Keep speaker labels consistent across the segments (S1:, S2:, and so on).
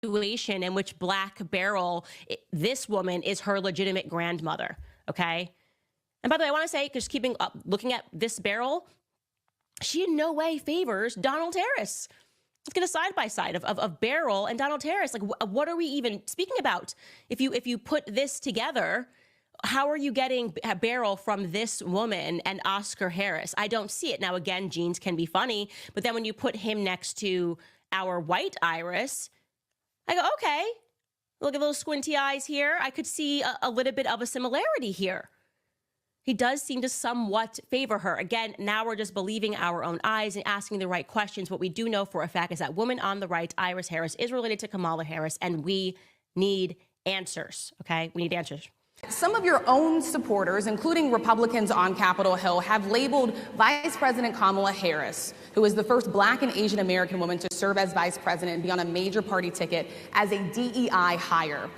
S1: situation in which Black Beryl, this woman is her legitimate grandmother, okay? And by the way, I want to say, because keeping up, looking at this Beryl, she in no way favors Donald Harris. Let's get a side-by-side of Beryl and Donald Harris. Like, what are we even speaking about? If you put this together, how are you getting Beryl from this woman and Oscar Harris? I don't see it. Now, again, genes can be funny, but then when you put him next to our white Iris, I go, okay, look at those squinty eyes here. I could see a little bit of a similarity here. He does seem to somewhat favor her. Again, now we're just believing our own eyes and asking the right questions. What we do know for a fact is that woman on the right, Iris Harris, is related to Kamala Harris, and we need answers, okay? We need answers.
S2: Some of your own supporters, including Republicans on Capitol Hill, have labeled Vice President Kamala Harris, who is the first Black and Asian American woman to serve as vice president and be on a major party ticket, as a DEI hire.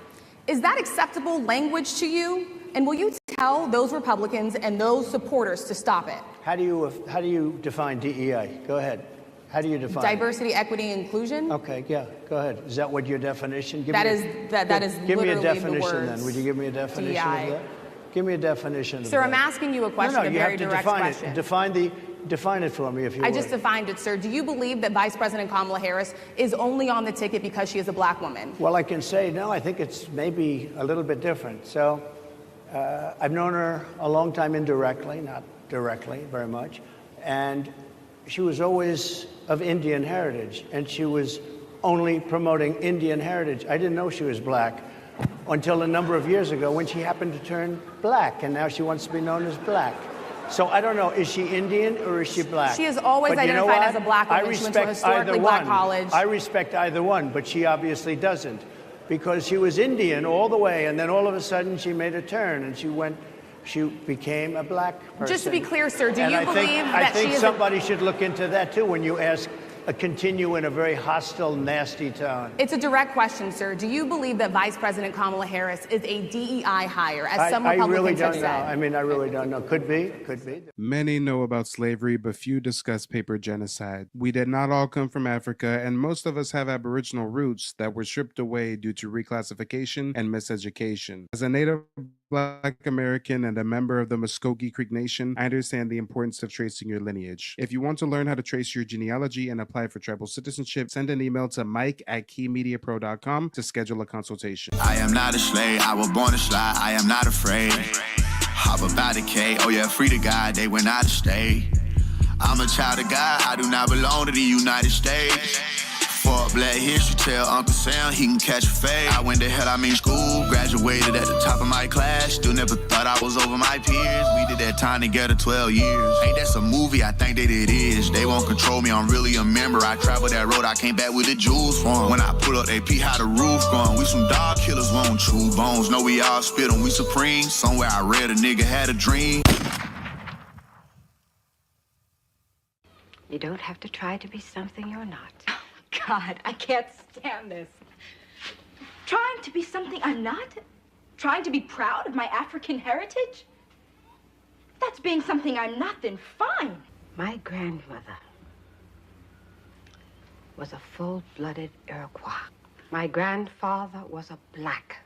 S2: Is that acceptable language to you? And will you tell those Republicans and those supporters to stop it?
S3: How do you define DEI? Go ahead. How do you define
S2: diversity, equity, and inclusion?
S3: Okay, yeah, go ahead. Is that what your definition?
S2: Give me
S3: a definition then. Would you give me a definition
S2: DEI.
S3: of that? Give me a definition of
S2: Sir,
S3: that.
S2: I'm asking you a question,
S3: No,
S2: a
S3: you
S2: very
S3: have to
S2: direct question.
S3: define it for me, if you would.
S2: I just defined it, sir. Do you believe that Vice President Kamala Harris is only on the ticket because she is a Black woman?
S3: Well, I can say, no, I think it's maybe a little bit different. So I've known her a long time indirectly, not directly very much. And she was always of Indian heritage, and she was only promoting Indian heritage. I didn't know she was Black until a number of years ago when she happened to turn Black, and now she wants to be known as Black. So I don't know, is she Indian or is she Black?
S2: She is always identified as a Black woman. She went to a historically Black college.
S3: I respect either one, but she obviously doesn't, because she was Indian all the way, and then all of a sudden she made a turn, and she became a Black person.
S2: Just to be clear, sir, do you believe that
S3: I think
S2: she is
S3: somebody should look into that too when you continue in a very hostile, nasty tone.
S2: It's a direct question, sir. Do you believe that Vice President Kamala Harris is a DEI hire, as some Republicans
S3: really don't
S2: have
S3: know.
S2: said?
S3: I mean, I really don't know. Could be.
S4: Many know about slavery, but few discuss paper genocide. We did not all come from Africa, and most of us have Aboriginal roots that were stripped away due to reclassification and miseducation. As a Native Black American and a member of the Muscogee Creek Nation, I understand the importance of tracing your lineage. If you want to learn how to trace your genealogy and apply for tribal citizenship, send an email to mike@keymediapro.com to schedule a consultation.
S5: I am not a slave, I was born to slide, I am not afraid. Hop about the K, oh yeah, free to God, they went out of state. I'm a child of God, I do not belong to the United States. For Black history, tell Uncle Sam he can catch a fade. I went to hell, I mean school, graduated at the top of my class. Still never thought I was over my peers. We did that time together 12 years. Ain't that some movie? I think that it is. They won't control me, I'm really a member. I traveled that road, I came back with the jewels for 'em. When I pull up, they pee how the roof gone. We some dog killers, want true bones. Know we all spit 'em, we supreme. Somewhere I read a nigga had a dream.
S6: You don't have to try to be something you're not. God, I can't stand this. Trying to be something I'm not? Trying to be proud of my African heritage? That's being something I'm not, then fine. My grandmother was a full-blooded Iroquois. My grandfather was a Black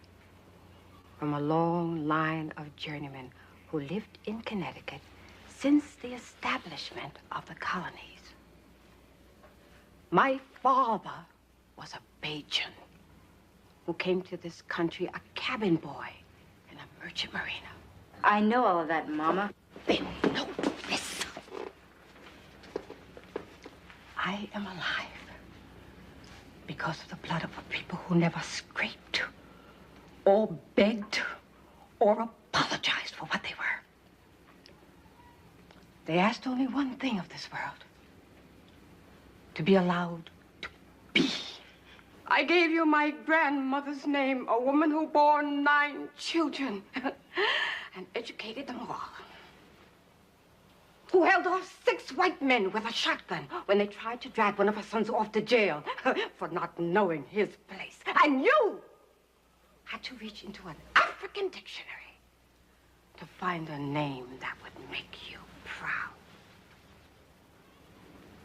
S6: from a long line of journeymen who lived in Connecticut since the establishment of the colonies. My father was a Bajan who came to this country a cabin boy in a merchant marina. I know all of that, Mama. Then know this. I am alive because of the blood of a people who never scraped or begged or apologized for what they were. They asked only one thing of this world: to be allowed to be. I gave you my grandmother's name, a woman who bore 9 children and educated them all. Who held off 6 white men with a shotgun when they tried to drag one of her sons off to jail for not knowing his place. And you had to reach into an African dictionary to find a name that would make you proud.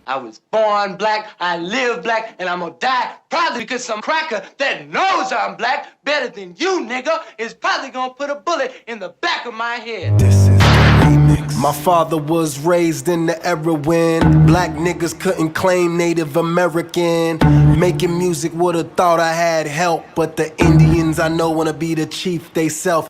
S7: I was born black, I live black, and I'm gonna die probably because some cracker that knows I'm black better than you, nigga, is probably gonna put a bullet in the back of my head.
S8: This is the remix. My father was raised in the era when black niggas couldn't claim Native American. Making music would've thought I had help, but the Indians I know wanna be the chief they self.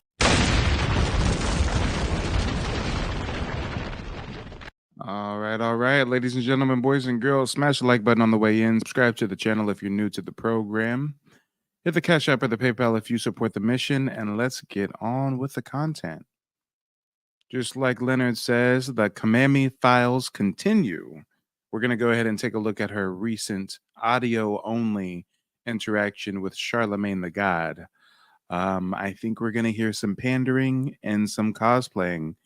S4: All right, ladies and gentlemen, boys and girls, smash the like button on the way in. Subscribe to the channel if you're new to the program. Hit the Cash App or the PayPal if you support the mission, and let's get on with the content. Just like Leonard says, the Kamala files continue. We're going to go ahead and take a look at her recent audio-only interaction with Charlemagne the God. I think we're going to hear some pandering and some cosplaying.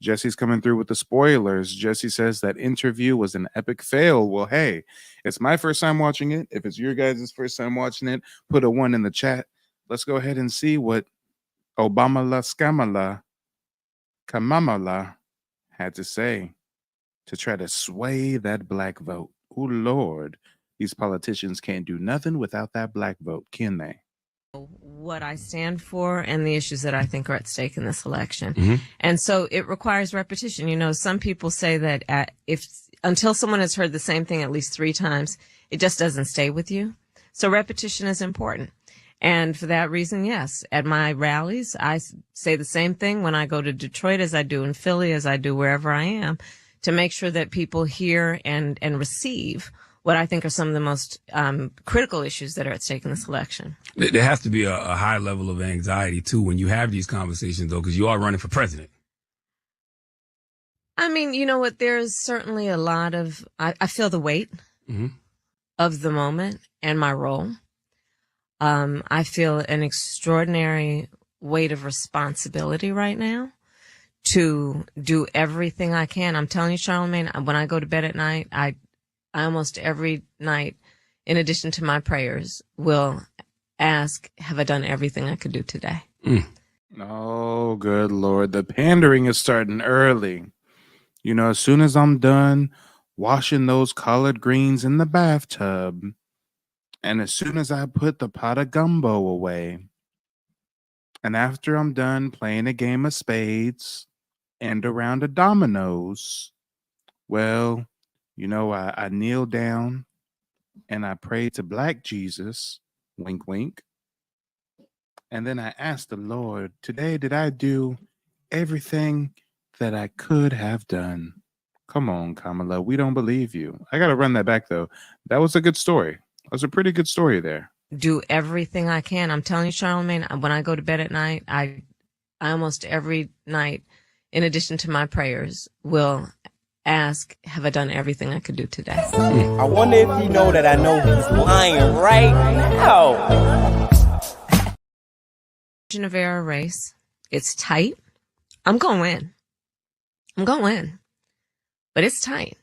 S4: Jesse's coming through with the spoilers. Jesse says that interview was an epic fail. Well, hey, it's my first time watching it. If it's your guys' first time watching it, put a 1 in the chat. Let's go ahead and see what Kamala had to say to try to sway that black vote. Oh, Lord, these politicians can't do nothing without that black vote, can they?
S9: What I stand for and the issues that I think are at stake in this election. And so it requires repetition. You know, some people say that until someone has heard the same thing at least 3 times, it just doesn't stay with you. So repetition is important. And for that reason, yes, at my rallies, I say the same thing when I go to Detroit as I do in Philly, as I do wherever I am, to make sure that people hear and receive what I think are some of the most critical issues that are at stake in this election.
S10: There has to be a high level of anxiety, too, when you have these conversations, though, because you are running for president.
S9: I mean, you know what? There's certainly a lot of, I feel the weight of the moment and my role. I feel an extraordinary weight of responsibility right now to do everything I can. I'm telling you, Charlemagne, when I go to bed at night, I almost every night, in addition to my prayers, will ask, have I done everything I could do today?
S4: Oh, good Lord. The pandering is starting early. You know, as soon as I'm done washing those collard greens in the bathtub, and as soon as I put the pot of gumbo away, and after I'm done playing a game of spades and a round of dominoes, well, you know, I kneel down and I pray to Black Jesus, wink, wink. And then I ask the Lord, today, did I do everything that I could have done? Come on, Kamala, we don't believe you. I got to run that back, though. That was a good story. That was a pretty good story there.
S9: Do everything I can. I'm telling you, Charlemagne, when I go to bed at night, I almost every night, in addition to my prayers, will ask, have I done everything I could do today?
S11: I wonder if you know that I know he's lying right now.
S9: Margin of error race. It's tight. I'm going to win. I'm going to win. But it's tight.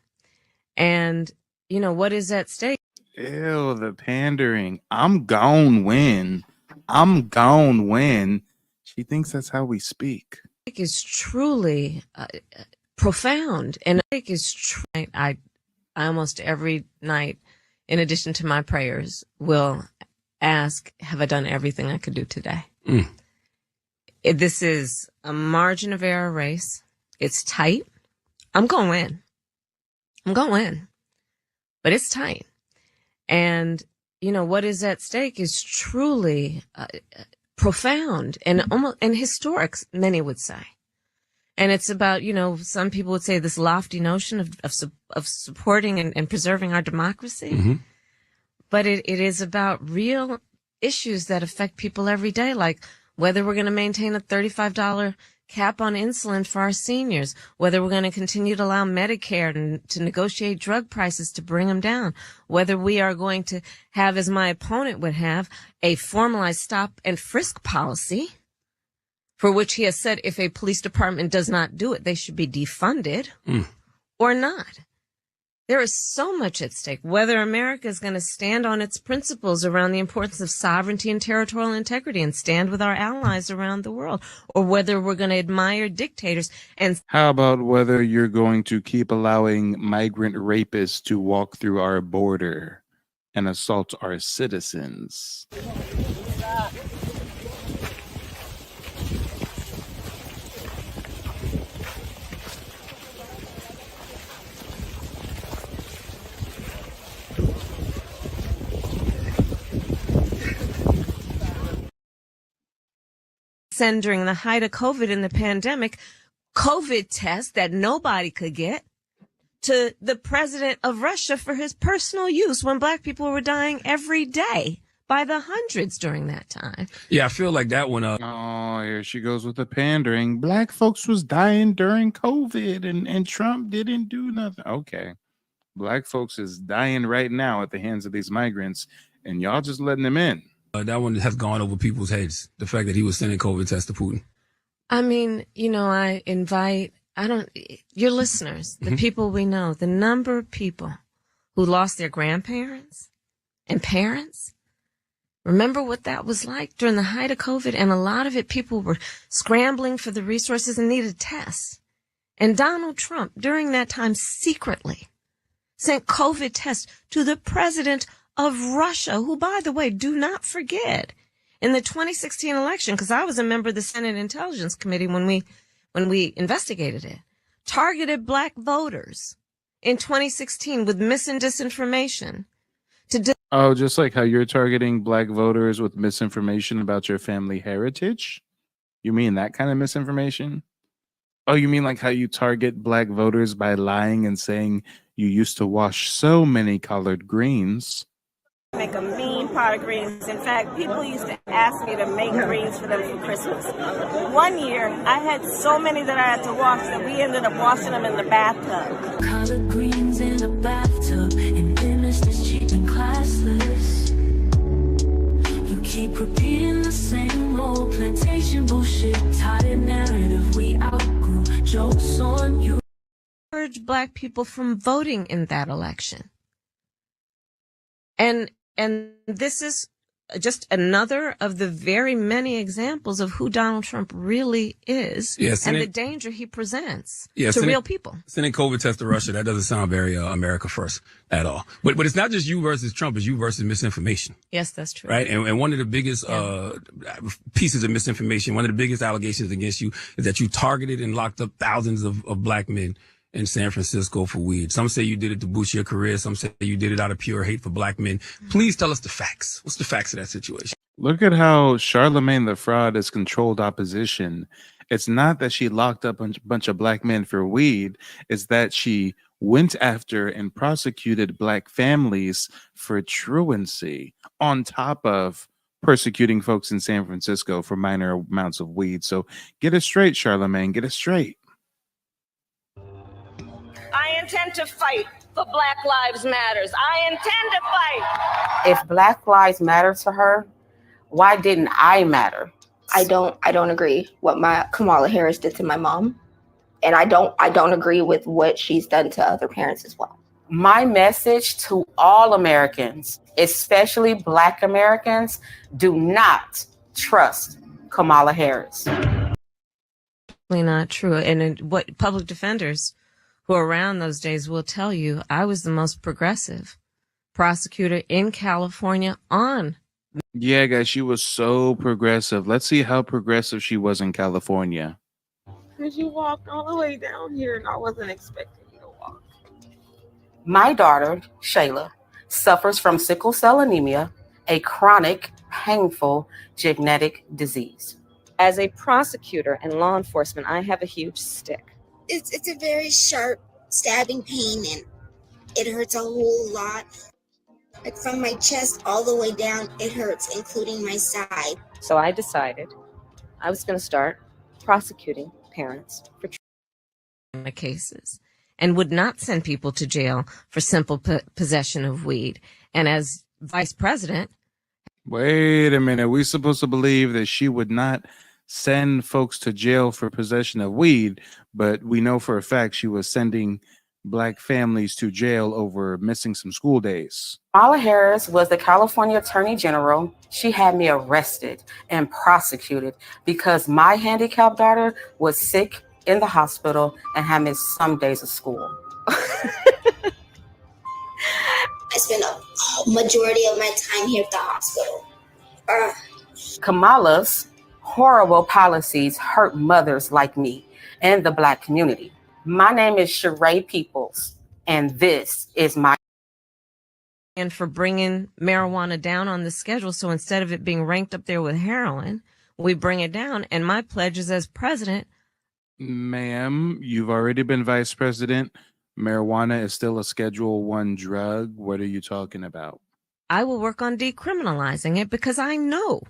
S9: And, you know, what is at stake?
S4: Ew, the pandering. I'm gonna win. I'm gonna win. She thinks that's how we speak.
S9: It is truly profound. And it is I almost every night, in addition to my prayers, will ask, have I done everything I could do today? This is a margin of error race. It's tight. I'm going to win. I'm going to win. But it's tight. And, you know, what is at stake is truly profound and almost and historic, many would say. And it's about, you know, some people would say this lofty notion of supporting and preserving our democracy. But it is about real issues that affect people every day, like whether we're going to maintain a $35 cap on insulin for our seniors, whether we're going to continue to allow Medicare to negotiate drug prices to bring them down, whether we are going to have, as my opponent would have, a formalized stop and frisk policy, for which he has said if a police department does not do it, they should be defunded, or not. There is so much at stake, whether America is going to stand on its principles around the importance of sovereignty and territorial integrity and stand with our allies around the world, or whether we're going to admire dictators. And
S4: how about whether you're going to keep allowing migrant rapists to walk through our border and assault our citizens?
S9: send during the height of COVID in the pandemic, COVID tests that nobody could get to the president of Russia for his personal use when black people were dying every day by the hundreds during that time.
S10: Yeah, I feel like that one.
S4: Oh, here she goes with the pandering. Black folks was dying during COVID and Trump didn't do nothing. Okay. Black folks is dying right now at the hands of these migrants, and y'all just letting them in.
S10: That one has gone over people's heads. The fact that he was sending COVID tests to Putin.
S9: I mean, you know, I invite, your listeners, the people we know, the number of people who lost their grandparents and parents. Remember what that was like during the height of COVID? And a lot of it, people were scrambling for the resources and needed tests. And Donald Trump, during that time, secretly sent COVID tests to the president of Russia, who, by the way, do not forget, in the 2016 election, because I was a member of the Senate Intelligence Committee when we investigated it, targeted black voters in 2016 with mis and disinformation.
S4: Oh, just like how you're targeting black voters with misinformation about your family heritage? You mean that kind of misinformation? Oh, you mean like how you target black voters by lying and saying you used to wash so many collard greens?
S12: Make a mean pot of greens. In fact, people used to ask me to make greens for them for Christmas. One year, I had so many that I had to wash that we ended up washing them in the bathtub.
S13: Collard greens in a bathtub, and image that's cheap and classless. You keep repeating the same old plantation bullshit, tired narrative we outgrew. Jokes on you.
S9: Urge black people from voting in that election. And this is just another of the very many examples of who Donald Trump really is, and the danger he presents to real people.
S10: Sending COVID tests to Russia, that doesn't sound very America first at all. But it's not just you versus Trump, it's you versus misinformation.
S9: Yes, that's true.
S10: Right? And one of the biggest pieces of misinformation, one of the biggest allegations against you is that you targeted and locked up thousands of black men in San Francisco for weed. Some say you did it to boost your career. Some say you did it out of pure hate for black men. Please tell us the facts. What's the facts of that situation?
S4: Look at how Charlemagne the Fraud has controlled opposition. It's not that she locked up a bunch of black men for weed. It's that she went after and prosecuted black families for truancy on top of persecuting folks in San Francisco for minor amounts of weed. So get it straight, Charlemagne. Get it straight.
S12: I intend to fight for Black Lives Matters. I intend to fight.
S14: If Black Lives matter to her, why didn't I matter?
S15: I don't agree what Kamala Harris did to my mom. And I don't agree with what she's done to other parents as well.
S14: My message to all Americans, especially Black Americans, do not trust Kamala Harris.
S9: Not true. And what public defenders who are around those days will tell you, I was the most progressive prosecutor in California on.
S4: Yeah, guys, she was so progressive. Let's see how progressive she was in California.
S16: Because you walked all the way down here and I wasn't expecting you to walk.
S14: My daughter, Shayla, suffers from sickle cell anemia, a chronic, painful genetic disease.
S17: As a prosecutor and law enforcement, I have a huge stick.
S18: It's a very sharp stabbing pain and it hurts a whole lot. Like from my chest all the way down, it hurts, including my side.
S17: So I decided I was going to start prosecuting parents for
S9: cases and would not send people to jail for simple possession of weed. And as vice president.
S4: Wait a minute. We're supposed to believe that she would not send folks to jail for possession of weed, but we know for a fact she was sending Black families to jail over missing some school days.
S14: Kamala Harris was the California Attorney General. She had me arrested and prosecuted because my handicapped daughter was sick in the hospital and had missed some days of school.
S18: I spent a majority of my time here at the hospital.
S14: Kamala's horrible policies hurt mothers like me and the Black community. My name is Sheree Peoples, and this is my...
S9: And for bringing marijuana down on the schedule. So instead of it being ranked up there with heroin, we bring it down. And my pledge is as president.
S4: Ma'am, you've already been vice president. Marijuana is still a Schedule I drug. What are you talking about?
S9: I will work on decriminalizing it because I know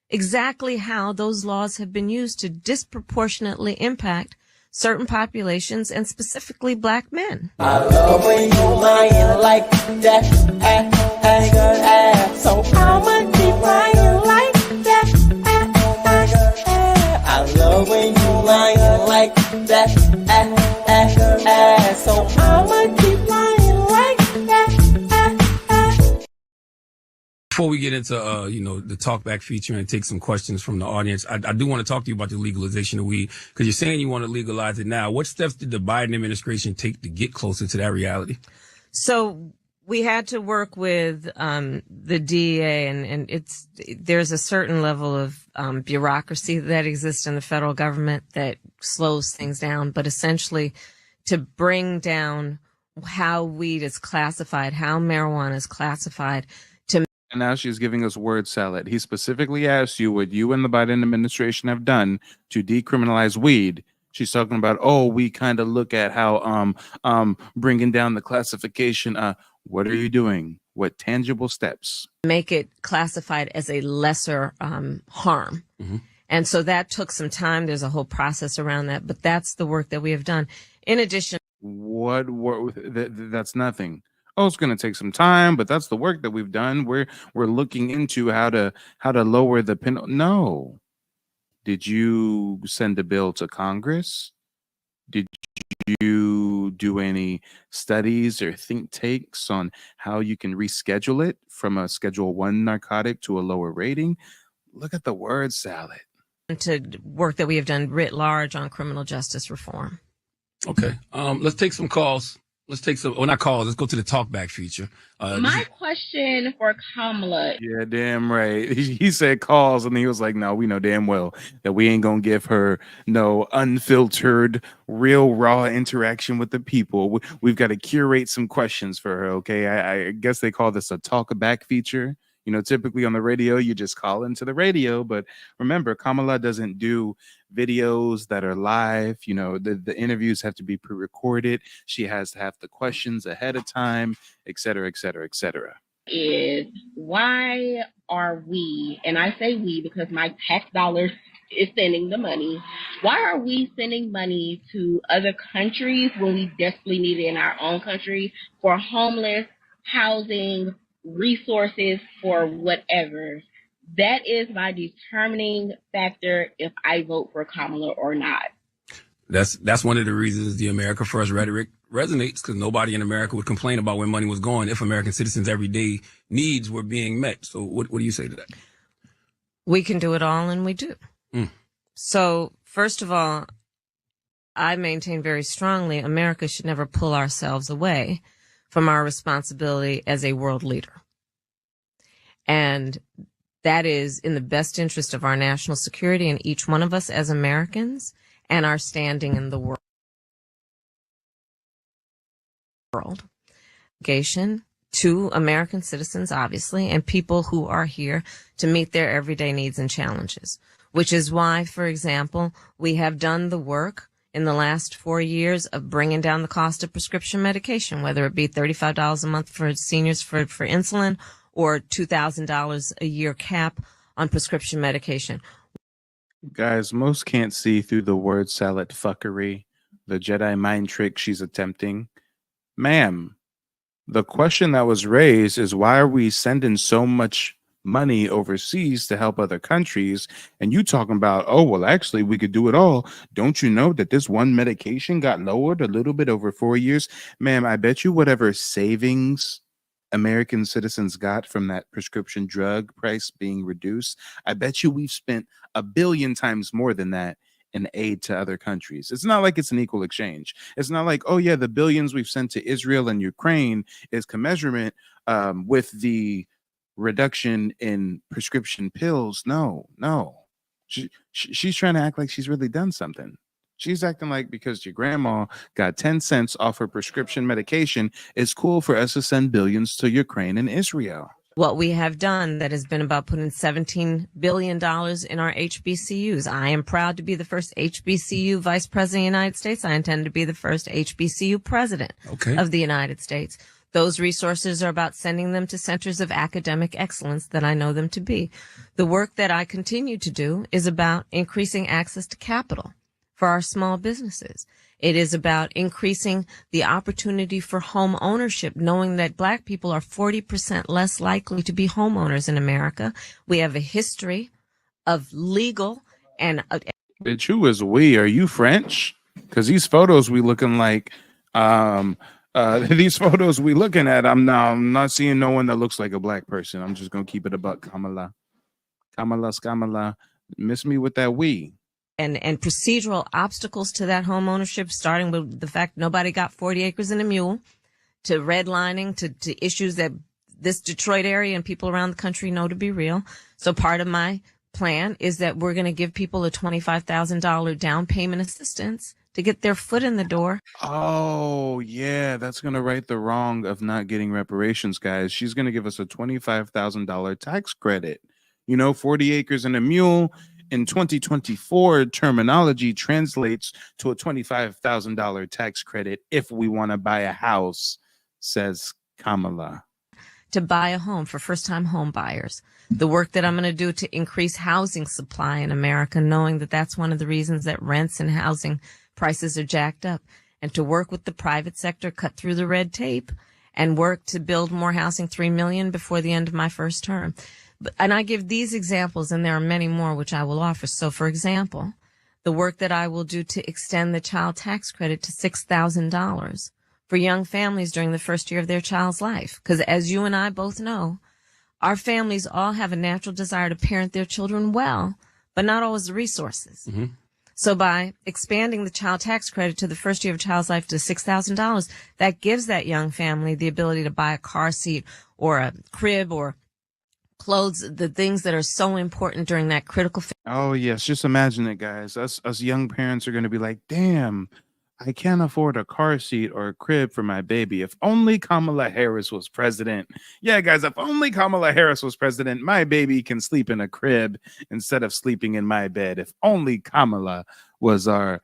S9: exactly how those laws have been used to disproportionately impact certain populations and specifically Black men.
S11: I love when you lying like that, so I'ma keep lying like that, I love when you lying like that, so I'ma keep lying like that.
S10: Before we get into the talkback feature and take some questions from the audience, I do want to talk to you about the legalization of weed, because you're saying you want to legalize it now. What steps did the Biden administration take to get closer to that reality?
S9: So we had to work with the DEA, and there's a certain level of bureaucracy that exists in the federal government that slows things down. But essentially, to bring down how weed is classified, how marijuana is classified.
S4: And now she's giving us word salad. He specifically asked you what you and the Biden administration have done to decriminalize weed. She's talking about, we kind of look at how bringing down the classification. What are you doing? What tangible steps?
S9: Make it classified as a lesser harm.
S4: Mm-hmm.
S9: And so that took some time. There's a whole process around that, but that's the work that we have done. In addition,
S4: that's nothing. It's going to take some time, but that's the work that we've done. We're looking into how to lower the penalty. No. Did you send a bill to Congress? Did you do any studies or think tanks on how you can reschedule it from a Schedule I narcotic to a lower rating? Look at the word salad.
S9: To work that we have done writ large on criminal justice reform.
S10: Okay. Let's take some calls. Let's take some, not calls. Let's go to the talkback feature.
S19: My question for Kamala.
S4: Yeah, damn right. He said calls, and he was like, no, we know damn well that we ain't going to give her no unfiltered, real, raw interaction with the people. We've got to curate some questions for her, okay? I guess they call this a talkback feature. Typically on the radio, you just call into the radio. But remember, Kamala doesn't do videos that are live. The interviews have to be pre-recorded. She has to have the questions ahead of time, et cetera, et cetera, et cetera.
S19: Is why are we, and I say we because my tax dollars is sending the money, why are we sending money to other countries when we desperately need it in our own country for homeless, housing, resources, for whatever? That is my determining factor if I vote for Kamala or not.
S10: That's one of the reasons the America First rhetoric resonates, because nobody in America would complain about where money was going if American citizens' everyday needs were being met. So what do you say to that?
S9: We can do it all, and we do. So first of all, I maintain very strongly America should never pull ourselves away from our responsibility as a world leader. And that is in the best interest of our national security and each one of us as Americans and our standing in the world. To American citizens, obviously, and people who are here to meet their everyday needs and challenges, which is why, for example, we have done the work in the last 4 years of bringing down the cost of prescription medication, whether it be $35 a month for seniors for insulin or $2,000 a year cap on prescription medication.
S4: Guys, most can't see through the word salad fuckery, the Jedi mind trick she's attempting. Ma'am, the question that was raised is, why are we sending so much money overseas to help other countries, and you talking about, oh, well, actually, we could do it all. Don't you know that this one medication got lowered a little bit over 4 years? Ma'am, I bet you whatever savings American citizens got from that prescription drug price being reduced, I bet you we've spent 1 billion times more than that in aid to other countries. It's not like it's an equal exchange. It's not like, oh yeah, the billions we've sent to Israel and Ukraine is commensurate with the reduction in prescription pills. No. She's trying to act like she's really done something. She's acting like because your grandma got 10 cents off her prescription medication, it's cool for us to send billions to Ukraine and Israel.
S9: What we have done that has been about putting $17 billion in our HBCUs. I am proud to be the first HBCU vice president of the United States. I intend to be the first HBCU president of the United States. Those resources are about sending them to centers of academic excellence that I know them to be. The work that I continue to do is about increasing access to capital for our small businesses. It is about increasing the opportunity for home ownership, knowing that Black people are 40% less likely to be homeowners in America. We have a history of legal and...
S4: Bitch, who is we? Are you French? Because these photos we looking like... these photos we looking at, I'm not seeing no one that looks like a Black person. I'm just going to keep it about Kamala. Kamala. Miss me with that we.
S9: And procedural obstacles to that home ownership, starting with the fact nobody got 40 acres and a mule, to redlining, to issues that this Detroit area and people around the country know to be real. So part of my plan is that we're going to give people a $25,000 down payment assistance to get their foot in the door.
S4: Oh, yeah, that's going to right the wrong of not getting reparations, guys. She's going to give us a $25,000 tax credit. 40 acres and a mule in 2024 terminology translates to a $25,000 tax credit if we want to buy a house, says Kamala.
S9: To buy a home for first-time home buyers. The work that I'm going to do to increase housing supply in America, knowing that that's one of the reasons that rents and housing prices are jacked up. And to work with the private sector, cut through the red tape, and work to build more housing, 3 million before the end of my first term. And I give these examples, and there are many more which I will offer. So, for example, the work that I will do to extend the child tax credit to $6,000 for young families during the first year of their child's life. Because as you and I both know, our families all have a natural desire to parent their children well, but not always the resources. Mm-hmm. So by expanding the child tax credit to the first year of a child's life to $6,000, that gives that young family the ability to buy a car seat or a crib or clothes, the things that are so important during that critical phase.
S4: Oh, yes. Just imagine it, guys. Us young parents are going to be like, damn, I can't afford a car seat or a crib for my baby. If only Kamala Harris was president. Yeah, guys, if only Kamala Harris was president, my baby can sleep in a crib instead of sleeping in my bed. If only Kamala was our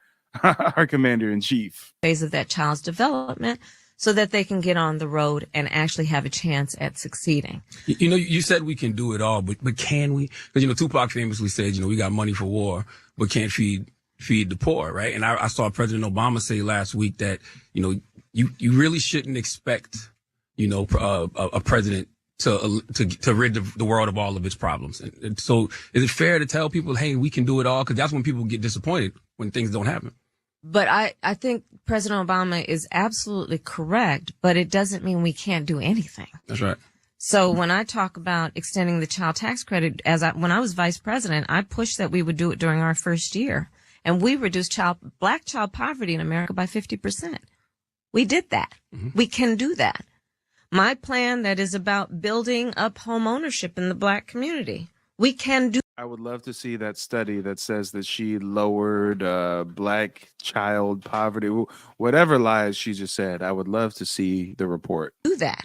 S4: commander in chief.
S9: Phase of that child's development, so that they can get on the road and actually have a chance at succeeding.
S10: You said we can do it all, but can we? Because, Tupac famously said, we got money for war, but can't feed the poor, right? And I saw President Obama say last week that, you really shouldn't expect, a president to rid the world of all of its problems. And so is it fair to tell people, hey, we can do it all? Because that's when people get disappointed, when things don't happen.
S9: But I think President Obama is absolutely correct, but it doesn't mean we can't do anything.
S10: That's right.
S9: So when I talk about extending the child tax credit, when I was vice president, I pushed that we would do it during our first year. And we reduced Black child poverty in America by 50%. We did that. Mm-hmm. We can do that. My plan that is about building up home ownership in the Black community. We can do.
S4: I would love to see that study that says that she lowered Black child poverty, whatever lies she just said. I would love to see the report.
S9: Do that.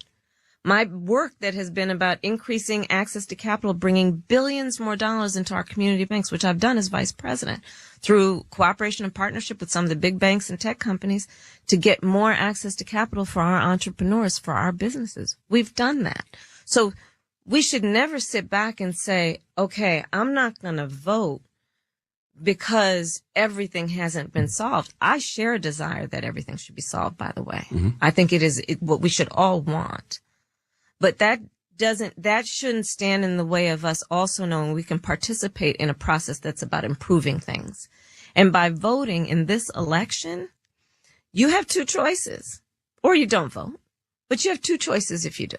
S9: My work that has been about increasing access to capital, bringing billions more dollars into our community banks, which I've done as vice president through cooperation and partnership with some of the big banks and tech companies to get more access to capital for our entrepreneurs, for our businesses. We've done that. So we should never sit back and say, okay, I'm not going to vote because everything hasn't been solved. I share a desire that everything should be solved, by the way. Mm-hmm. I think it is what we should all want. But that that shouldn't stand in the way of us also knowing we can participate in a process that's about improving things. And by voting in this election, you have two choices, or you don't vote, but you have two choices if you do.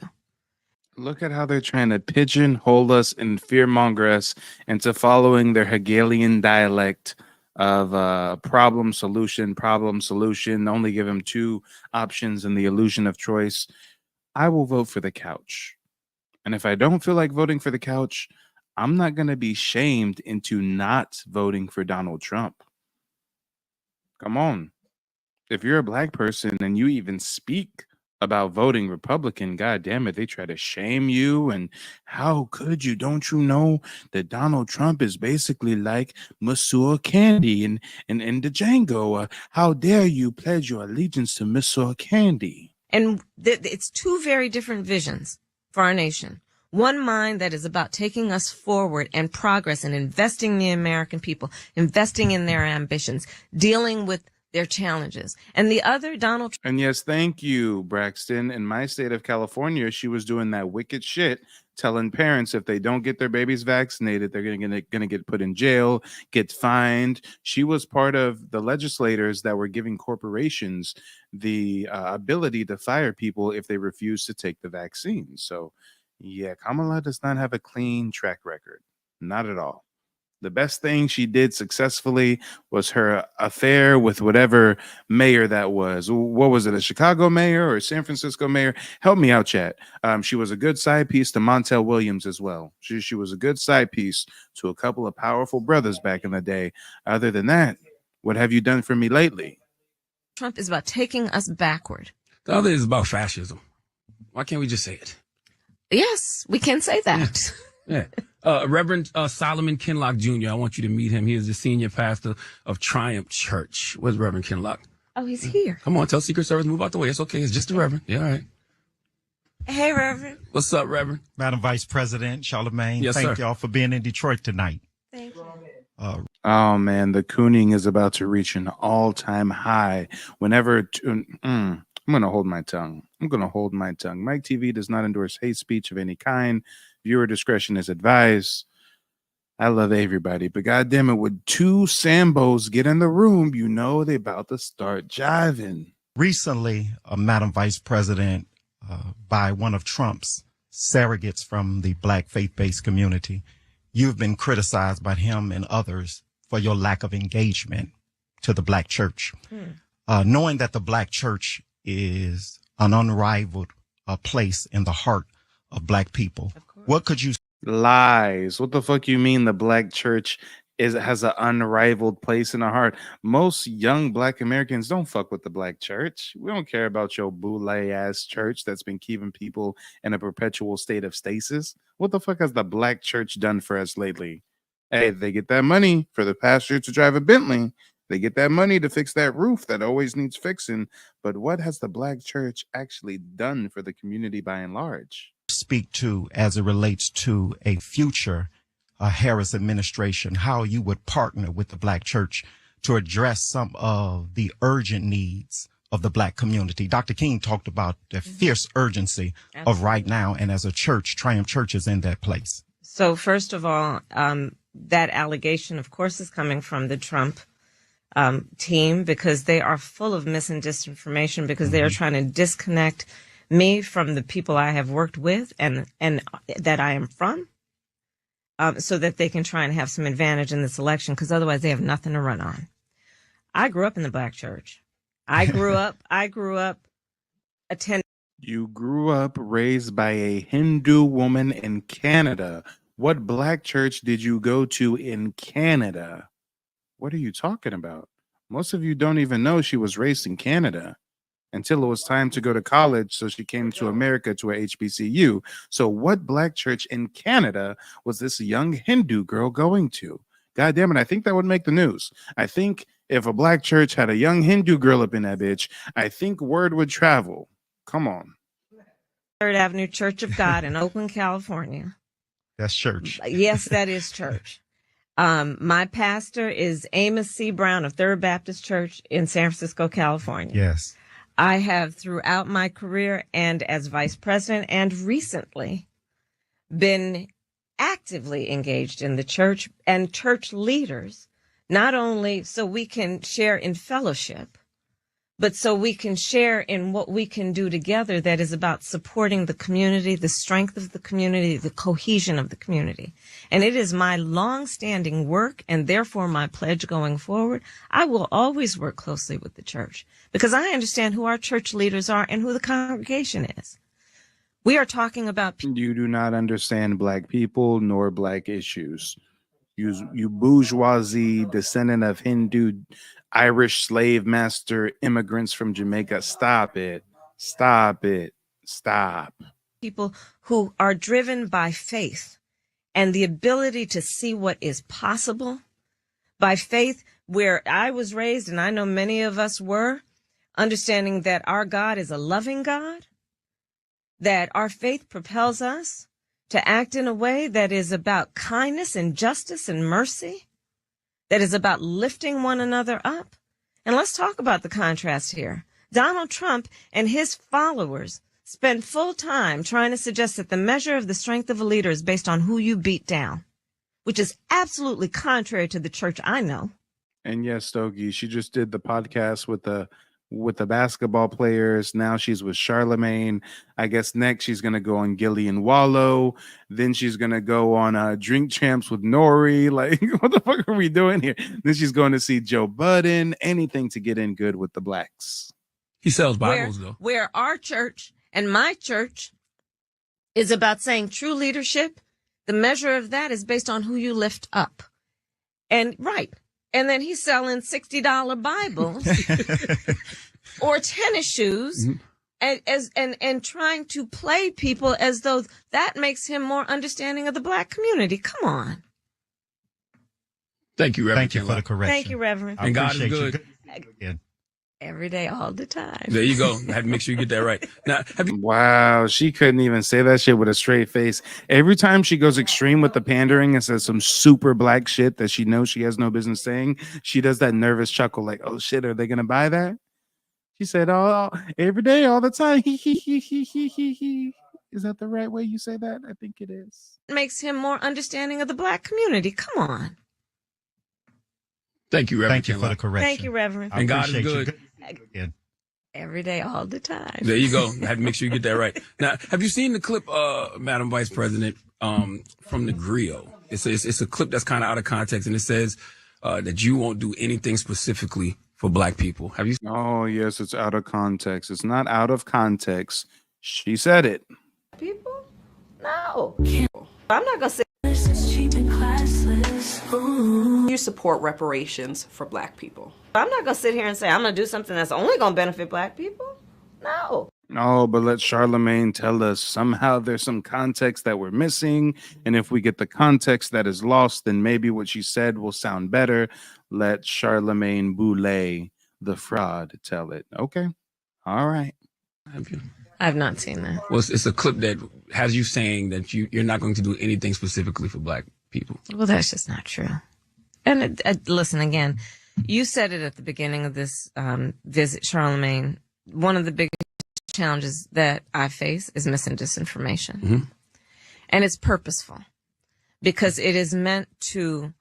S4: Look at how they're trying to pigeonhole us and fearmonger us into following their Hegelian dialect of problem, solution, only give them two options and the illusion of choice. I will vote for the couch. And if I don't feel like voting for the couch, I'm not going to be shamed into not voting for Donald Trump. Come on. If you're a black person and you even speak about voting Republican, God damn it, they try to shame you. And how could you? Don't you know that Donald Trump is basically like Monsieur Candy and the Django? How dare you pledge your allegiance to Monsieur Candy?
S9: And it's two very different visions for our nation. One mind that is about taking us forward and progress and investing in the American people, investing in their ambitions, dealing with their challenges. And the other, Donald Trump.
S4: And yes, thank you, Braxton. In my state of California, she was doing that wicked shit, telling parents if they don't get their babies vaccinated, they're gonna get put in jail, get fined. She was part of the legislators that were giving corporations the ability to fire people if they refuse to take the vaccine. So, yeah, Kamala does not have a clean track record. Not at all. The best thing she did successfully was her affair with whatever mayor that was. What was it, a Chicago mayor or a San Francisco mayor? Help me out, chat. She was a good side piece to Montel Williams as well. She was a good side piece to a couple of powerful brothers back in the day. Other than that, what have you done for me lately?
S9: Trump is about taking us backward.
S10: The other is about fascism. Why can't we just say it?
S9: Yes, we can say that.
S10: Yeah. Reverend Solomon Kinlock Jr., I want you to meet him. He is the senior pastor of Triumph Church. Where's Reverend Kinlock?
S9: Oh, he's here.
S10: Come on, tell Secret Service, move out the way. It's okay. It's just the Reverend. Yeah, all right.
S9: Hey, Reverend.
S10: What's up, Reverend?
S20: Madam Vice President Charlemagne,
S10: Yes,
S20: thank
S10: sir.
S20: y'all for being in Detroit tonight.
S9: Thank you.
S4: Oh, man, the cooning is about to reach an all-time high. Whenever... I'm going to hold my tongue. Mike TV does not endorse hate speech of any kind. Viewer discretion is advised. I love everybody, but goddamn it, when two Sambos get in the room, you know they about to start jiving.
S20: Recently, Madam Vice President, by one of Trump's surrogates from the Black faith-based community, you've been criticized by him and others for your lack of engagement to the Black church. Knowing that the Black church is an unrivaled place in the heart of Black people, what could you...
S4: Lies. What the fuck you mean the Black church has an unrivaled place in the heart? Most young Black Americans don't fuck with the Black church. We don't care about your boule ass church that's been keeping people in a perpetual state of stasis. What the fuck has the Black church done for us lately? Hey, they get that money for the pastor to drive a Bentley. They get that money to fix that roof that always needs fixing. But what has the Black church actually done for the community by and large?
S20: Speak to as it relates to a future Harris administration, how you would partner with the Black church to address some of the urgent needs of the Black community. Dr. King talked about the fierce urgency of right now, and as a church, Triumph Church is in that place.
S9: So first of all, that allegation, of course, is coming from the Trump team, because they are full of mis and disinformation, because they are trying to disconnect me from the people I have worked with and that I am from, so that they can try and have some advantage in this election, because otherwise they have nothing to run on. I grew up in the Black church. I grew up attending.
S4: You grew up raised by a Hindu woman in Canada. What Black church did you go to in Canada? What are you talking about? Most of you don't even know she was raised in Canada until it was time to go to college. So she came to America to a HBCU. So what Black church in Canada was this young Hindu girl going to? God damn it. I think that would make the news. I think if a Black church had a young Hindu girl up in that bitch, I think word would travel. Come on.
S9: 3rd Avenue Church of God in Oakland, California.
S20: That's church.
S9: Yes, that is church. My pastor is Amos C. Brown of Third Baptist Church in San Francisco, California.
S20: Yes.
S9: I have throughout my career and as vice president and recently been actively engaged in the church and church leaders, not only so we can share in fellowship, but so we can share in what we can do together that is about supporting the community, the strength of the community, the cohesion of the community. And it is my long-standing work and therefore my pledge going forward. I will always work closely with the church because I understand who our church leaders are and who the congregation is. We are talking about
S4: You do not understand Black people nor Black issues. You bourgeoisie, descendant of Hindu, Irish slave master immigrants from Jamaica. Stop it. Stop it. Stop.
S9: people who are driven by faith and the ability to see what is possible by faith, where I was raised, and I know many of us were, understanding that our God is a loving God, that our faith propels us to act in a way that is about kindness and justice and mercy, that is about lifting one another up. And let's talk about the contrast here. Donald Trump and his followers spend full time trying to suggest that the measure of the strength of a leader is based on who you beat down, which is absolutely contrary to the church I know.
S4: And yes, Stogie, she just did the podcast with the basketball players. Now she's with Charlemagne. I guess next she's gonna go on Gillian Wallow. Then she's gonna go on Drink Champs with Nori. Like, what the fuck are we doing here? Then she's going to see Joe Budden. Anything to get in good with the Blacks.
S10: He sells Bibles, though.
S9: Where our church and my church is about saying true leadership, the measure of that is based on who you lift up. And right. And then he's selling $60 Bibles or tennis shoes and trying to play people as though that makes him more understanding of the Black community. Come on.
S10: Thank you, Reverend.
S20: Thank you for the correction.
S9: Thank you, Reverend.
S10: And God is good.
S9: Every day, all the time.
S10: There you go. I had to make sure you get that right. Now,
S4: Wow, she couldn't even say that shit with a straight face. Every time she goes extreme with the pandering and says some super Black shit that she knows she has no business saying, she does that nervous chuckle like, oh shit, are they gonna buy that? She said, oh, every day, all the time. Is that the right way you say that? I think it is.
S9: It makes him more understanding of the Black community. Come on.
S10: Thank you, Reverend.
S20: Thank you for the correction.
S9: Thank you, Reverend.
S10: And God is good.
S9: Every day, all the time.
S10: There you go. I had to make sure you get that right. Now, have you seen the clip, Madam Vice President, from the griot? It's a clip that's kind of out of context, and it says that you won't do anything specifically for Black people. Have you?
S4: Oh, yes, it's out of context. It's not out of context. She said it.
S9: People? No. I'm not going to say.
S2: You support reparations for Black people.
S9: I'm not going to sit here and say I'm going to do something that's only going to benefit Black people. No.
S4: No, but let Charlemagne tell us. Somehow there's some context that we're missing. And if we get the context that is lost, then maybe what she said will sound better. Let Charlemagne Boulay, the fraud, tell it. Okay. All right.
S9: I've not seen that.
S10: Well, it's a clip that has you saying that you're not going to do anything specifically for Black people.
S9: Well, that's just not true. And listen, again, you said it at the beginning of this visit, Charlemagne. One of the biggest challenges that I face is mis and disinformation.
S10: Mm-hmm.
S9: And it's purposeful because it is meant to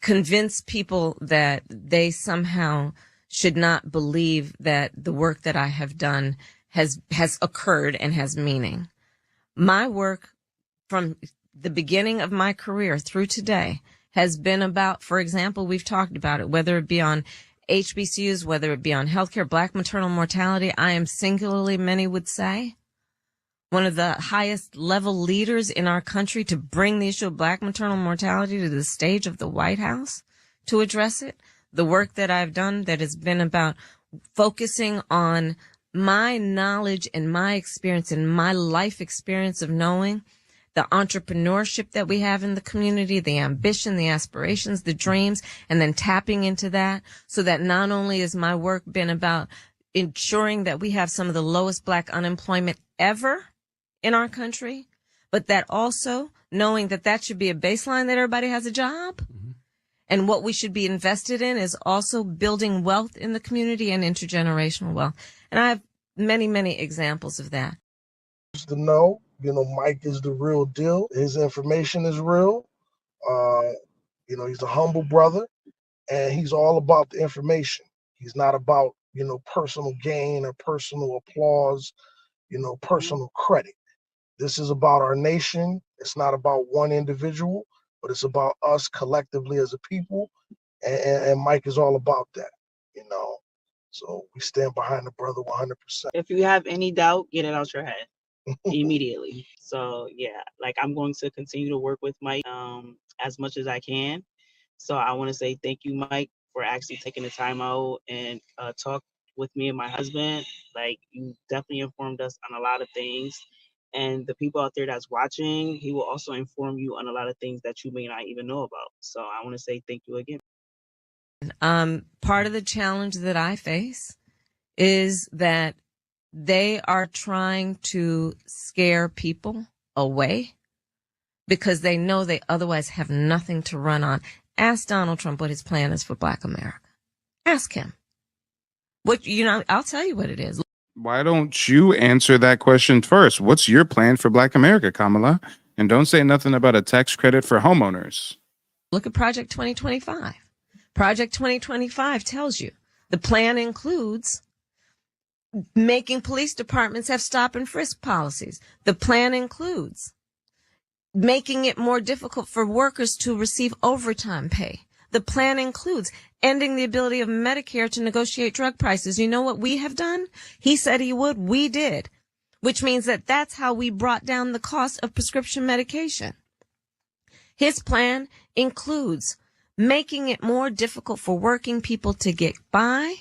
S9: convince people that they somehow should not believe that the work that I have done has occurred and has meaning. My work from the beginning of my career through today has been about, for example, we've talked about it, whether it be on HBCUs, whether it be on healthcare, Black maternal mortality. I am singularly, many would say, one of the highest level leaders in our country to bring the issue of Black maternal mortality to the stage of the White House to address it. The work that I've done that has been about focusing on my knowledge and my experience and my life experience of knowing the entrepreneurship that we have in the community, the ambition, the aspirations, the dreams, and then tapping into that so that not only has my work been about ensuring that we have some of the lowest Black unemployment ever in our country, but that also knowing that that should be a baseline that everybody has a job. Mm-hmm. And what we should be invested in is also building wealth in the community and intergenerational wealth. And I have many, many examples of that.
S21: To know Mike is the real deal. His information is real. He's a humble brother, and he's all about the information. He's not about, personal gain or personal applause, personal credit. This is about our nation. It's not about one individual, but it's about us collectively as a people. And Mike is all about that, So we stand behind the brother 100%.
S22: If you have any doubt, get it out your head immediately. So yeah, I'm going to continue to work with Mike as much as I can. So I want to say thank you, Mike, for actually taking the time out and talk with me and my husband. You definitely informed us on a lot of things. And the people out there that's watching, he will also inform you on a lot of things that you may not even know about. So I want to say thank you again.
S9: Part of the challenge that I face is that they are trying to scare people away because they know they otherwise have nothing to run on. Ask Donald Trump what his plan is for Black America. Ask him. I'll tell you what it is.
S4: Why don't you answer that question first? What's your plan for Black America, Kamala? And don't say nothing about a tax credit for homeowners.
S9: Look at Project 2025. Project 2025 tells you the plan includes making police departments have stop and frisk policies. The plan includes making it more difficult for workers to receive overtime pay. The plan includes ending the ability of Medicare to negotiate drug prices. You know what we have done? He said he would. We did, which means that's how we brought down the cost of prescription medication. His plan includes making it more difficult for working people to get by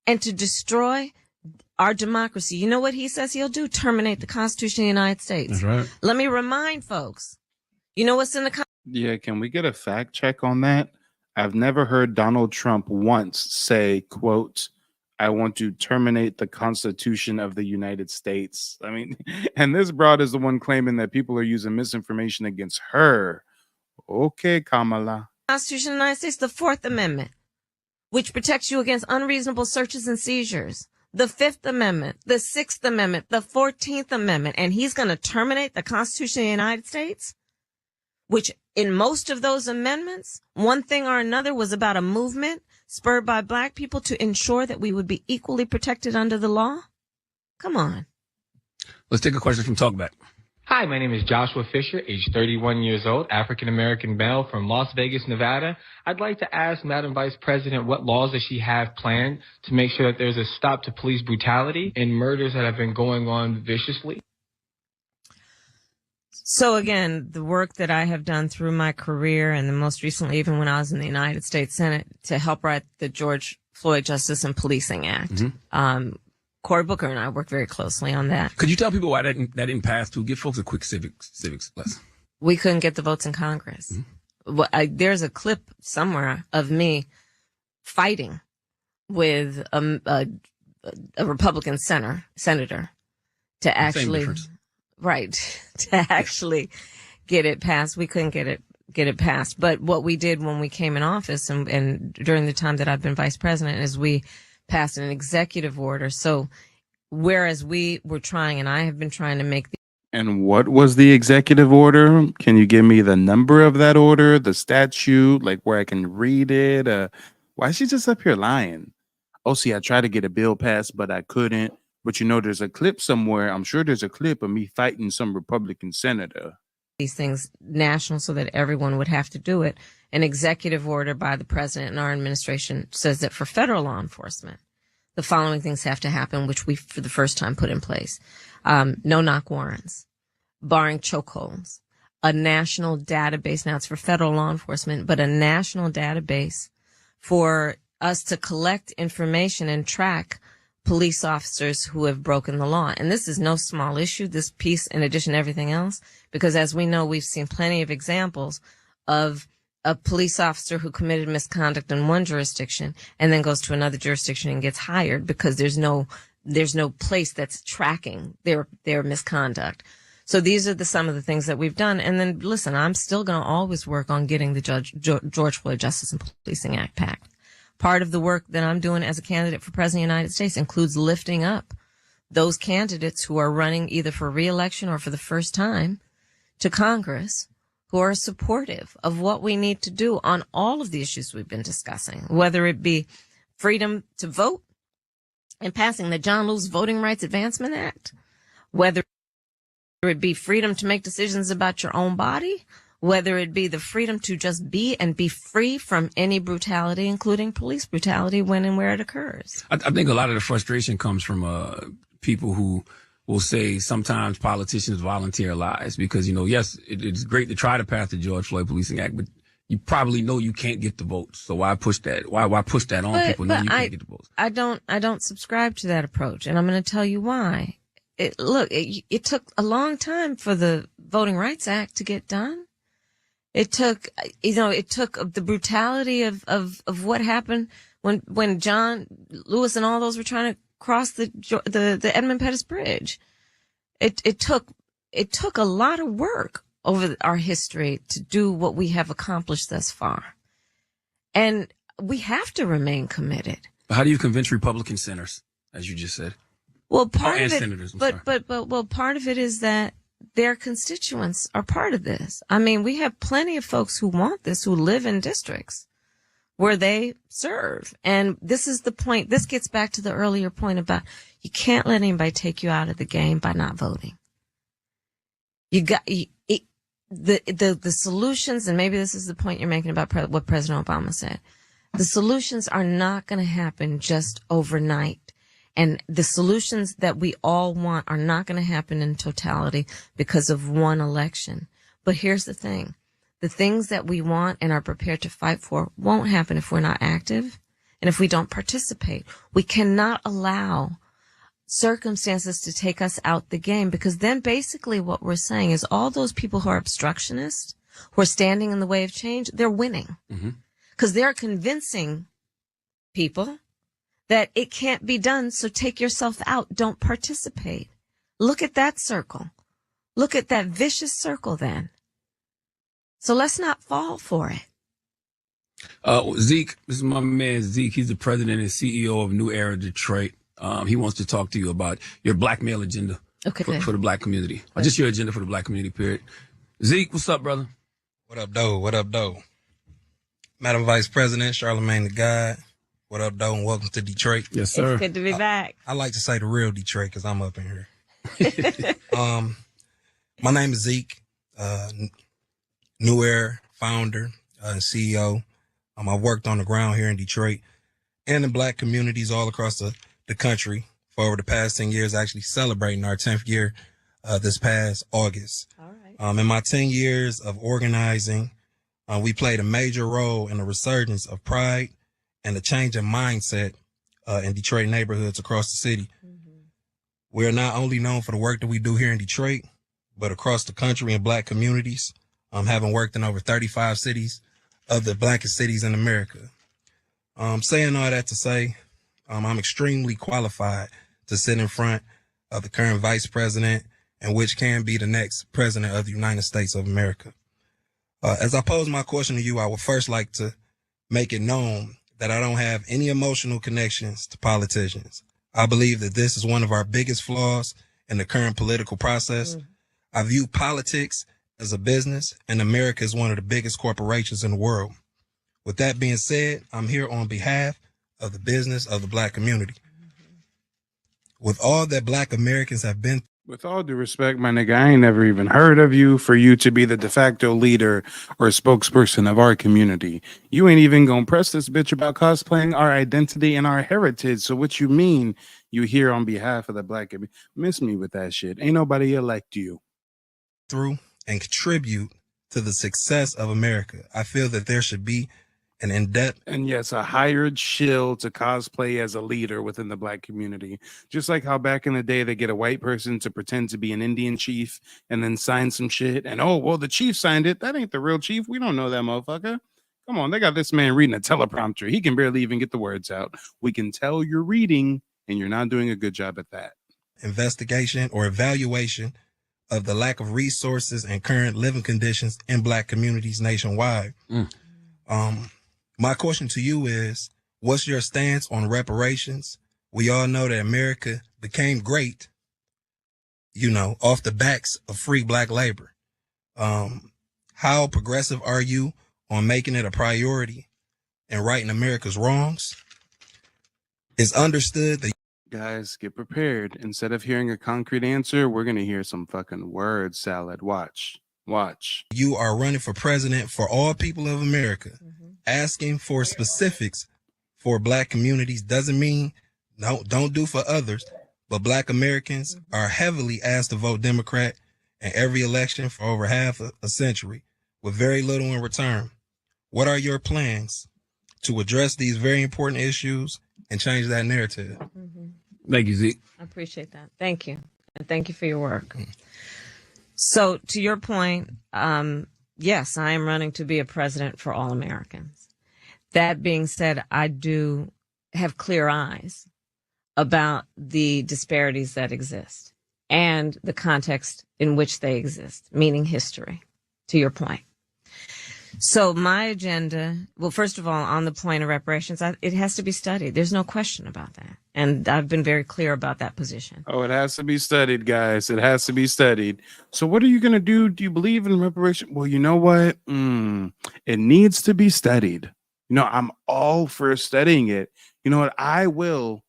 S9: and to destroy our democracy. You know what he says he'll do? Terminate the Constitution of the United States.
S4: That's right.
S9: Let me remind folks, you know what's in the Constitution?
S4: Yeah, can we get a fact check on that? I've never heard Donald Trump once say, quote, I want to terminate the Constitution of the United States. I mean, and this broad is the one claiming that people are using misinformation against her. Okay, Kamala.
S9: Constitution of the United States, the Fourth Amendment, which protects you against unreasonable searches and seizures. The Fifth Amendment, the Sixth Amendment, the 14th Amendment, and he's going to terminate the Constitution of the United States, which in most of those amendments, one thing or another was about a movement spurred by Black people to ensure that we would be equally protected under the law. Come on.
S10: Let's take a question from Talkback.
S23: Hi, my name is Joshua Fisher, age 31 years old, African-American male from Las Vegas, Nevada. I'd like to ask Madam Vice President what laws does she have planned to make sure that there's a stop to police brutality and murders that have been going on viciously?
S9: So again, the work that I have done through my career and then most recently even when I was in the United States Senate to help write the George Floyd Justice and Policing Act. Cory Booker and I worked very closely on that.
S10: Could you tell people why that didn't pass too? Give folks a quick civics lesson.
S9: We couldn't get the votes in Congress. There's a clip somewhere of me fighting with a Republican senator to actually, to actually get it passed. We couldn't get it passed. But what we did when we came in office and during the time that I've been vice president is we passed an executive order. So whereas we were trying, and I have been trying to make
S4: And what was the executive order? Can you give me the number of that order, the statute, like where I can read it? Why is she just up here lying? Oh, see, I tried to get a bill passed, but I couldn't. But there's a clip somewhere. I'm sure there's a clip of me fighting some Republican senator.
S9: These things national so that everyone would have to do it. An executive order by the president and our administration says that for federal law enforcement, the following things have to happen, which we for the first time put in place. No knock warrants, barring chokeholds, a national database. Now it's for federal law enforcement, but a national database for us to collect information and track police officers who have broken the law. And this is no small issue, this piece, in addition to everything else, because as we know, we've seen plenty of examples of a police officer who committed misconduct in one jurisdiction and then goes to another jurisdiction and gets hired because there's no place that's tracking their misconduct. So these are some of the things that we've done. And then listen, I'm still going to always work on getting the George Floyd Justice and Policing Act passed. Part of the work that I'm doing as a candidate for president of the United States includes lifting up those candidates who are running either for re-election or for the first time to Congress who are supportive of what we need to do on all of the issues we've been discussing, whether it be freedom to vote and passing the John Lewis Voting Rights Advancement Act, whether it be freedom to make decisions about your own body, whether it be the freedom to just be and be free from any brutality, including police brutality when and where it occurs.
S10: I think a lot of the frustration comes from people who will say sometimes politicians volunteer lies because, yes, it's great to try to pass the George Floyd Policing Act, but you probably know you can't get the votes. So why push that? Why push that on people knowing you can't get the votes?
S9: I don't subscribe to that approach, and I'm going to tell you why. It took a long time for the Voting Rights Act to get done. It took the brutality of what happened when John Lewis and all those were trying to cross the Edmund Pettus Bridge. It took a lot of work over our history to do what we have accomplished thus far. And we have to remain committed.
S10: But how do you convince Republican senators, as you just said?
S9: Well, part of it,
S10: senators,
S9: part of it is that their constituents are part of this. I mean, we have plenty of folks who want this, who live in districts where they serve. And this is the point. This gets back to the earlier point about you can't let anybody take you out of the game by not voting. The solutions, and maybe this is the point you're making about what President Obama said. The solutions are not going to happen just overnight. And the solutions that we all want are not going to happen in totality because of one election. But here's the thing. The things that we want and are prepared to fight for won't happen if we're not active and if we don't participate. We cannot allow circumstances to take us out the game, because then basically what we're saying is all those people who are obstructionists, who are standing in the way of change, they're winning. Because they're convincing people that it can't be done, so take yourself out. Don't participate. Look at that circle. Look at that vicious circle then. So let's not fall for it.
S10: Zeke, this is my man Zeke. He's the president and CEO of New Era Detroit. He wants to talk to you about your black male agenda for the black community. Or just your agenda for the black community, period. Zeke, what's up, brother?
S1: What up, though? What up, though? Madam Vice President, Charlamagne the God. What up, though, and welcome to Detroit.
S10: Yes, sir.
S9: It's good to be back.
S1: I like to say the real Detroit because I'm up in here. My name is Zeke, New Era founder and CEO. I've worked on the ground here in Detroit and in black communities all across the country for over the past 10 years, actually celebrating our 10th year this past August.
S9: All right.
S1: In my 10 years of organizing, we played a major role in the resurgence of pride and a change in mindset in Detroit neighborhoods across the city. We are not only known for the work that we do here in Detroit, but across the country in black communities, having worked in over 35 cities of the blackest cities in America. Saying all that to say, I'm extremely qualified to sit in front of the current vice president and which can be the next president of the United States of America. As I pose my question to you, I would first like to make it known that I don't have any emotional connections to politicians. I believe that this is one of our biggest flaws in the current political process. I view politics as a business, and America is one of the biggest corporations in the world. With that being said, I'm here on behalf of the business of the black community. With all that black Americans have been.
S4: With all due respect, my nigga, I ain't never even heard of you for you to be the de facto leader or spokesperson of our community. You ain't even gonna press this bitch about cosplaying our identity and our heritage. So what you mean you here on behalf of the black community? Miss me with that shit. Ain't nobody elect you.
S1: Through and contribute to the success of America. I feel that there should be an in-depth
S4: and yes, a hired shill to cosplay as a leader within the black community. Just like how back in the day they get a white person to pretend to be an Indian chief and then sign some shit. And oh, well, the chief signed it. That ain't the real chief. We don't know that motherfucker. Come on, they got this man reading a teleprompter. He can barely even get the words out. We can tell you're reading and you're not doing a good job at that.
S1: Investigation or evaluation of the lack of resources and current living conditions in black communities nationwide. My question to you is, what's your stance on reparations? We all know that America became great, you know, off the backs of free black labor. How progressive are you on making it a priority and righting America's wrongs? It's understood that
S4: Guys, get prepared. Instead of hearing a concrete answer, we're going to hear some fucking word salad. Watch.
S1: You are running for president for all people of America. Asking for specifics for black communities doesn't mean don't do for others, but black Americans are heavily asked to vote Democrat in every election for over half a century with very little in return. What are your plans to address these very important issues and change that narrative?
S10: Thank you, Zeke.
S9: I appreciate that. Thank you. And thank you for your work. So to your point, yes, I am running to be a president for all Americans. That being said, I do have clear eyes about the disparities that exist and the context in which they exist, meaning history, to your point. So my agenda, well, first of all, on the point of reparations, it has to be studied. There's no question about that. And I've been very clear about that position.
S4: Oh, it has to be studied, guys. It has to be studied. So what are you going to do? Do you believe in reparation? Well, you know what? It needs to be studied. You know, I'm all for studying it. You know what? I will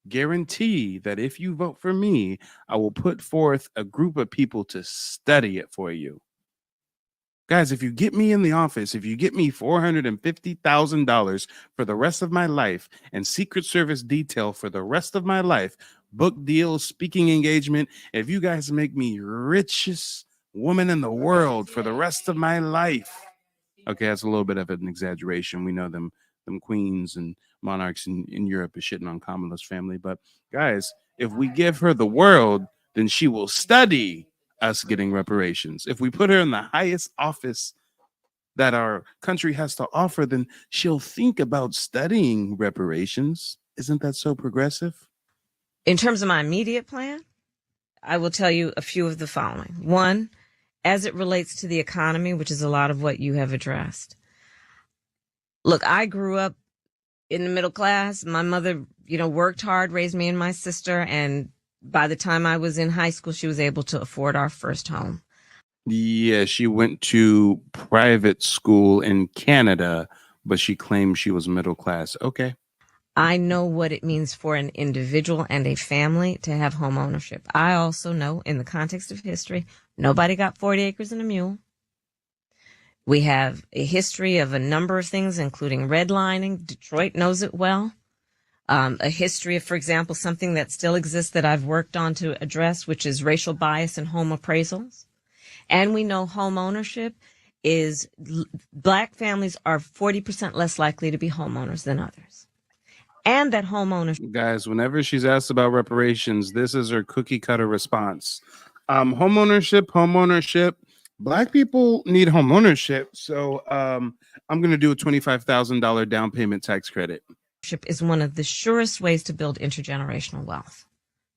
S4: guarantee that if you vote for me, I will put forth a group of people to study it for you. Guys, if you get me in the office, if you get me $450,000 for the rest of my life and Secret Service detail for the rest of my life, book deals, speaking engagement, if you guys make me richest woman in the world for the rest of my life. Okay, that's a little bit of an exaggeration. We know them queens and monarchs in Europe is shitting on Kamala's family. But guys, if we give her the world, then she will study us getting reparations. If we put her in the highest office that our country has to offer, then she'll think about studying reparations. Isn't that so progressive?
S9: In terms of my immediate plan, I will tell you a few of the following. One, as it relates to the economy, which is a lot of what you have addressed. Look, I grew up in the middle class. My mother, worked hard, raised me and my sister, and by the time I was in high school, she was able to afford our first home.
S4: Yeah, she went to private school in Canada, but she claimed she was middle class. Okay.
S9: I know what it means for an individual and a family to have home ownership. I also know, in the context of history, nobody got 40 acres and a mule. We have a history of a number of things, including redlining. Detroit knows it well. A history of, for example, something that still exists that I've worked on to address, which is racial bias in home appraisals. And we know home ownership is, black families are 40% less likely to be homeowners than others. And that home ownership.
S4: Guys, whenever she's asked about reparations, this is her cookie cutter response. Home ownership. Black people need home ownership. So I'm going to do a $25,000 down payment tax credit.
S9: Is one of the surest ways to build intergenerational wealth,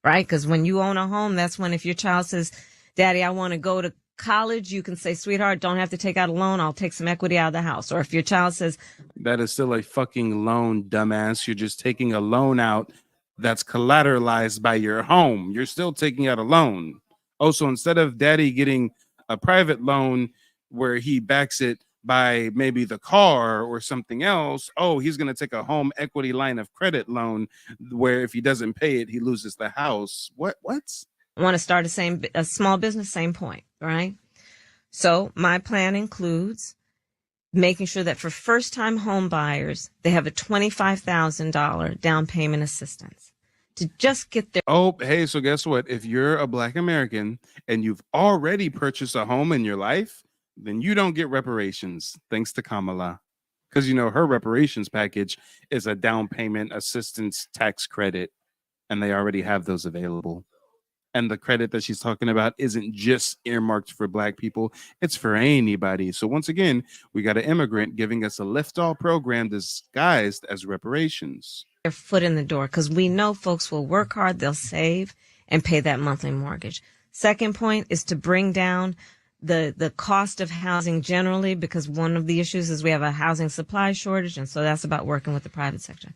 S9: right? Because when you own a home, that's when if your child says, Daddy, I want to go to college, you can say, sweetheart, don't have to take out a loan. I'll take some equity out of the house. Or if your child says,
S4: that is still a fucking loan, dumbass. You're just taking a loan out that's collateralized by your home. You're still taking out a loan. Oh, so instead of daddy getting a private loan where he backs it by maybe the car or something else, oh, he's going to take a home equity line of credit loan where if he doesn't pay it, he loses the house. What?
S9: Want to start a small business, same point, right? So my plan includes making sure that for first-time home buyers, they have a $25,000 down payment assistance to just get their.
S4: Oh, hey, so guess what? If you're a Black American and you've already purchased a home in your life, then you don't get reparations, thanks to Kamala. Because, her reparations package is a down payment assistance tax credit, and they already have those available. And the credit that she's talking about isn't just earmarked for Black people. It's for anybody. So once again, we got an immigrant giving us a lift-all program disguised as reparations.
S9: Their foot in the door, because we know folks will work hard, they'll save, and pay that monthly mortgage. Second point is to bring down the cost of housing generally, because one of the issues is we have a housing supply shortage, and so that's about working with the private sector.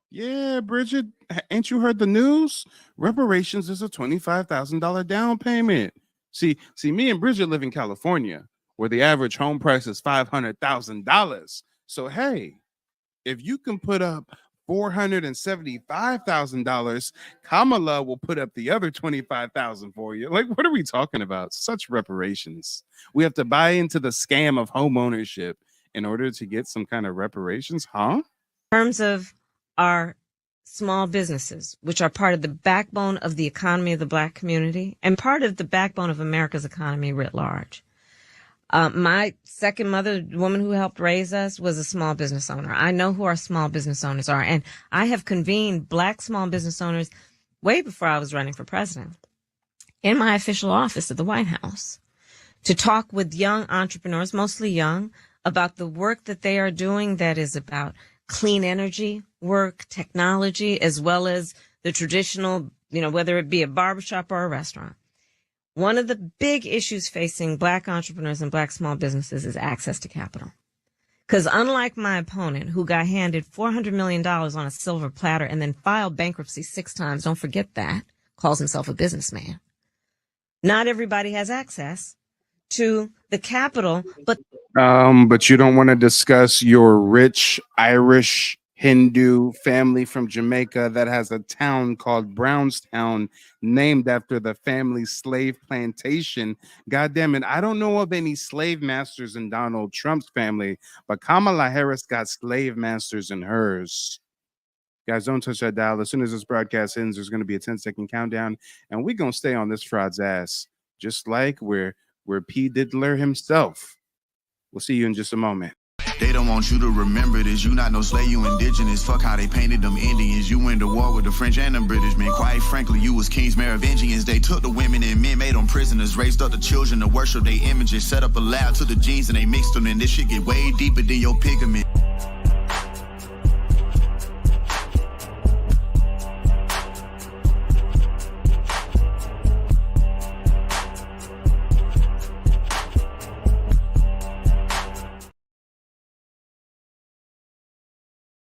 S4: Yeah, Bridget, ain't you heard the news? Reparations is a $25,000 down payment. See, me and Bridget live in California, where the average home price is $500,000. So hey, if you can put up $475,000, Kamala will put up the other $25,000 for you. Like, what are we talking about? Such reparations. We have to buy into the scam of home ownership in order to get some kind of reparations, huh?
S9: In terms of our small businesses, which are part of the backbone of the economy of the Black community and part of the backbone of America's economy writ large. My second mother, the woman who helped raise us, was a small business owner. I know who our small business owners are, and I have convened Black small business owners way before I was running for president in my official office at the White House to talk with young entrepreneurs, mostly young, about the work that they are doing that is about clean energy work, technology, as well as the traditional, whether it be a barbershop or a restaurant. One of the big issues facing Black entrepreneurs and Black small businesses is access to capital. Because unlike my opponent, who got handed $400 million on a silver platter and then filed bankruptcy 6 times, don't forget that, calls himself a businessman. Not everybody has access to the capital, but
S4: you don't want to discuss your rich Irish Hindu family from Jamaica that has a town called Brownstown named after the family's slave plantation. God damn it. I don't know of any slave masters in Donald Trump's family, but Kamala Harris got slave masters in hers. Guys, don't touch that dial. As soon as this broadcast ends, there's going to be a 10-second countdown, and we're going to stay on this fraud's ass, just like we're P. Diddler himself. We'll see you in just a moment.
S3: They don't want you to remember this. You not no slave, you indigenous. Fuck how they painted them Indians. You went to war with the French and the British men. Quite frankly, you was kings, Merovingians. They took the women and men, made them prisoners. Raised up the children to worship their images. Set up a lab to the genes and they mixed them. And this shit get way deeper than your pigment.